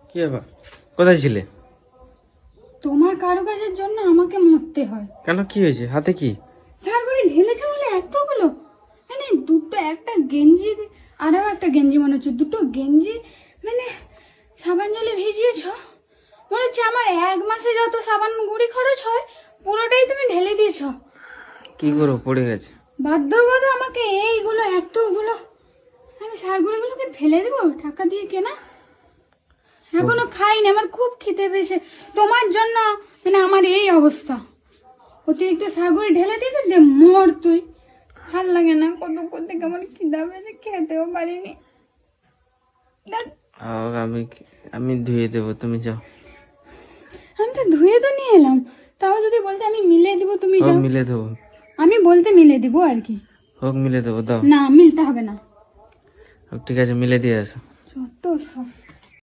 কি ব্যাপার, কোথায় ছিলে? তোমার কারুকাজের জন্য আমাকে মরতে হয়। কেন, কি হয়েছে? হাতে কি? স্যার করে ঢেলেছে বলে এতগুলো, মানে দুটো, একটা গেঞ্জি, আরো একটা গেঞ্জি মনে হচ্ছে, দুটো গেঞ্জি, মানে সাবান জলে ভিজিয়েছ। মনে হচ্ছে আমার 1 মাসে যত সাবান গুঁড়ি খরচ হয় পুরোটাই তুমি ঢেলে দিয়েছ। কি করো, পড়ে গেছে? বাধ্যগত আমাকে এইগুলো এতগুলো, আমি সারগুলোগুলোকে ফেলে দেবো? টাকা দিয়ে কেনা, এখনো খাইনি, আমার খুব খিদে পেয়েছে তোমার জন্য, মানে আমার এই অবস্থা। অতিরিক্ত সারগুলো ঢেলে দিয়েছে, দে মর তুই, ভাল লাগে না, কত করতে কেমন খিদা পেয়েছে, খেতেও পারিনি। ধ্যাৎ, আমি আমি ধুয়ে দেবো, তুমি যাও। আমি তো ধুয়ে তো নিয়ে এলাম, তাও যদি বলতে আমি মিলে দিব, তুমি হোক যাও। মিলে দেবো, আমি বলতে মিলে দিব আর কি। হোক মিলে দেবো, দাও। না, মিলতে হবে না। হোক, ঠিক আছে, মিলে দিয়ে আসো। যত সব।